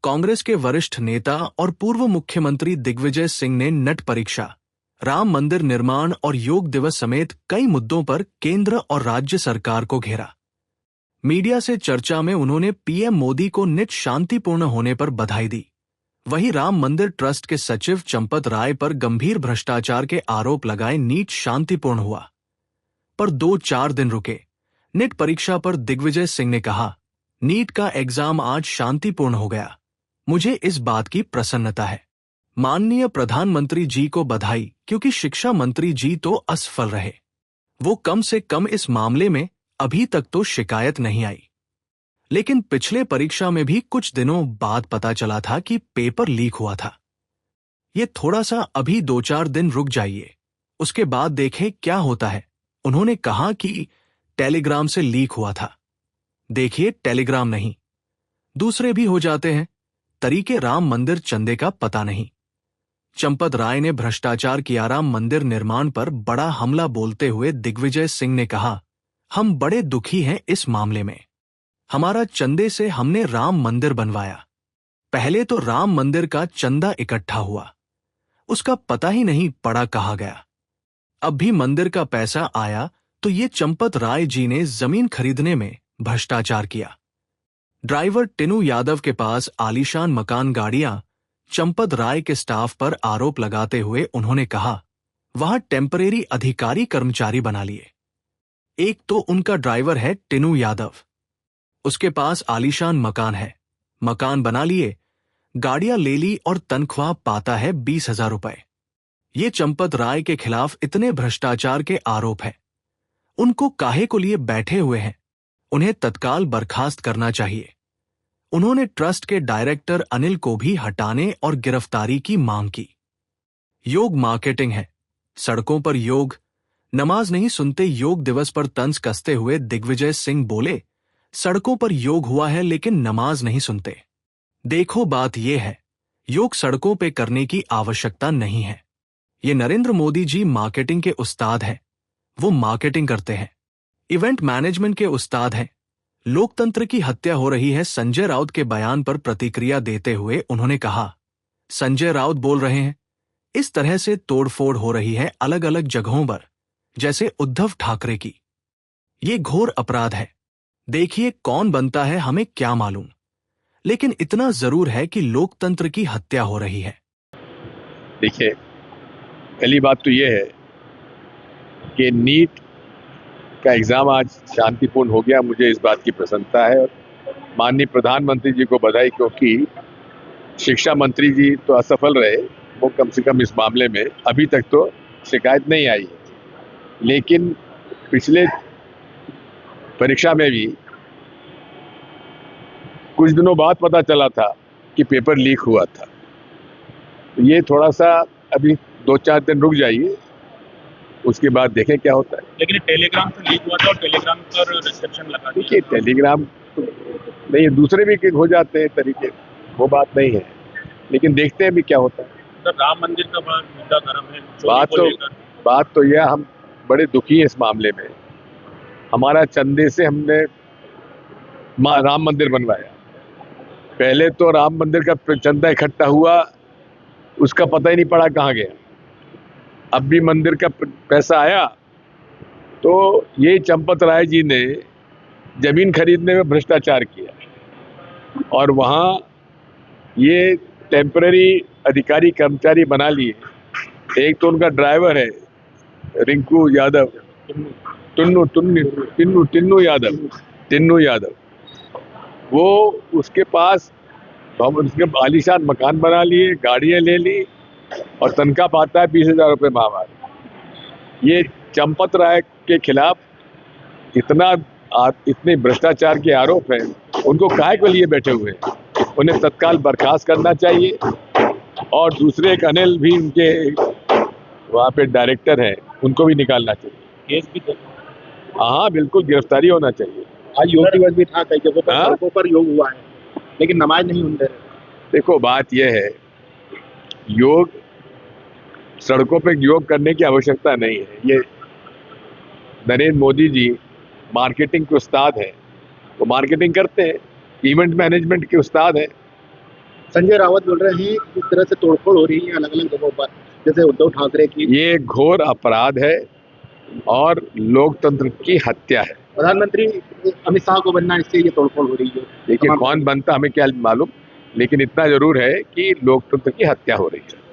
कांग्रेस के वरिष्ठ नेता और पूर्व मुख्यमंत्री दिग्विजय सिंह ने नेट परीक्षा, राम मंदिर निर्माण और योग दिवस समेत कई मुद्दों पर केंद्र और राज्य सरकार को घेरा। मीडिया से चर्चा में उन्होंने पीएम मोदी को नेट शांतिपूर्ण होने पर बधाई दी। वहीं राम मंदिर ट्रस्ट के सचिव चंपत राय पर गंभीर भ्रष्टाचार के आरोप लगाए नीट शांतिपूर्ण हुआ। पर 2-4 दिन रुके। नेट परीक्षा पर दिग्विजय सिंह ने कहा, नीट का एग्जाम आज शांतिपूर्ण हो गया। मुझे इस बात की प्रसन्नता है। माननीय प्रधानमंत्री जी को बधाई, क्योंकि शिक्षा मंत्री जी तो असफल रहे। वो कम से कम इस मामले में अभी तक तो शिकायत नहीं आई। लेकिन पिछले परीक्षा में भी कुछ दिनों बाद पता चला था कि पेपर लीक हुआ था। ये थोड़ा सा अभी 2-4 दिन रुक जाइए, उसके बाद देखें क्या होता है। उन्होंने कहा कि टेलीग्राम से लीक हुआ था। देखिए, टेलीग्राम नहीं, दूसरे भी हो जाते हैं। तरीके राम मंदिर चंदे का पता नहीं। चंपत राय ने भ्रष्टाचार किया। राम मंदिर निर्माण पर बड़ा हमला बोलते हुए दिग्विजय सिंह ने कहा, हम बड़े दुखी हैं इस मामले में। हमारा चंदे से हमने राम मंदिर बनवाया। पहले तो राम मंदिर का चंदा इकट्ठा हुआ, उसका पता ही नहीं पड़ा कहाँ गया। अब भी मंदिर का पैसा आया तो ये चंपत राय जी ने जमीन खरीदने में भ्रष्टाचार किया। ड्राइवर टिनू यादव के पास आलीशान मकान, गाड़ियां। चंपत राय के स्टाफ पर आरोप लगाते हुए उन्होंने कहा, वहां टेम्परेरी अधिकारी कर्मचारी बना लिए। एक तो उनका ड्राइवर है टिनू यादव, उसके पास आलीशान मकान है, मकान बना लिए, गाड़ियां ले ली और तनख्वाह पाता है 20,000 रुपए। ये चंपत राय के खिलाफ इतने भ्रष्टाचार के आरोप हैं। उनको काहे को लिए बैठे हुए हैं? उन्हें तत्काल बर्खास्त करना चाहिए। उन्होंने ट्रस्ट के डायरेक्टर अनिल को भी हटाने और गिरफ्तारी की मांग की। योग मार्केटिंग है, सड़कों पर योग, नमाज नहीं सुनते। योग दिवस पर तंज कसते हुए दिग्विजय सिंह बोले, सड़कों पर योग हुआ है लेकिन नमाज नहीं सुनते। देखो, बात यह है, योग सड़कों पे करने की आवश्यकता नहीं है। ये नरेंद्र मोदी जी मार्केटिंग के उस्ताद हैं। वो मार्केटिंग करते हैं, इवेंट मैनेजमेंट के उस्ताद हैं। लोकतंत्र की हत्या हो रही है। संजय राउत के बयान पर प्रतिक्रिया देते हुए उन्होंने कहा, संजय राउत बोल रहे हैं, इस तरह से तोड़फोड़ हो रही है अलग अलग जगहों पर, जैसे उद्धव ठाकरे की। ये घोर अपराध है। देखिए, कौन बनता है हमें क्या मालूम, लेकिन इतना जरूर है कि लोकतंत्र की हत्या हो रही है। देखिए, पहली बात तो ये है कि नीट का एग्जाम आज शांतिपूर्ण हो गया। मुझे इस बात की प्रसन्नता है और माननीय प्रधानमंत्री जी को बधाई, क्योंकि शिक्षा मंत्री जी तो असफल रहे। वो कम से कम इस मामले में अभी तक तो शिकायत नहीं आई। लेकिन पिछले परीक्षा में भी कुछ दिनों बाद पता चला था कि पेपर लीक हुआ था। ये थोड़ा सा अभी 2-4 दिन रुक जाइए, उसके बाद देखें क्या होता है। लेकिन टेलीग्राम से लीक हुआ था और टेलीग्राम पर रिस्ट्रिक्शन लगा दिया। देखिए, टेलीग्राम नहीं, दूसरे भी हो जाते हैं तरीके, वो बात नहीं है, लेकिन देखते हैं भी क्या होता है। तो राम मंदिर का बड़ा मुद्दा गर्म है। बात तो यह, हम बड़े दुखी हैं इस मामले में। हमारा चंदे से हमने राम मंदिर बनवाया। पहले तो राम मंदिर का चंदा इकट्ठा हुआ, उसका पता ही नहीं पड़ा कहाँ गया। अब भी मंदिर का पैसा आया तो ये चंपत राय जी ने जमीन खरीदने में भ्रष्टाचार किया और वहाँ ये टेम्पररी अधिकारी कर्मचारी बना लिए। एक तो उनका ड्राइवर है रिंकू यादव, टिन्नू यादव, वो उसके पास उसके आलीशान मकान बना लिए, गाड़ियाँ ले ली और तनख्वाह पाता है 20,000 रुपये माहवार। ये चंपत राय के खिलाफ इतने भ्रष्टाचार के आरोप हैं, उनको काहे के लिए बैठे हुए हैं? उन्हें तत्काल बर्खास्त करना चाहिए और दूसरे एक अनिल भी उनके वहाँ पे डायरेक्टर हैं, उनको भी निकालना चाहिए। केस भी हाँ, बिल्कुल, गिरफ्तारी होना चाहिए। आज योग दिवस भी था, कई जगहों पर सड़कों पर योग हुआ है, लेकिन नमाज नहीं सुनते। देखो, बात यह है, योग सड़कों पे योग करने की आवश्यकता नहीं है। ये नरेंद्र मोदी जी मार्केटिंग के उस्ताद हैं, वो मार्केटिंग करते हैं, इवेंट मैनेजमेंट के उस्ताद हैं। संजय रावत बोल रहे हैं कि इस तरह से तोड़फोड़ हो रही है अलग अलग जगहों पर, जैसे उद्धव ठाकरे की। ये घोर अपराध है और लोकतंत्र की हत्या है। प्रधानमंत्री अमित शाह को बनना, इससे ये तोड़फोड़ हो रही है। देखिए कौन बनता हमें क्या मालूम, लेकिन इतना जरूर है कि लोकतंत्र की हत्या हो रही है।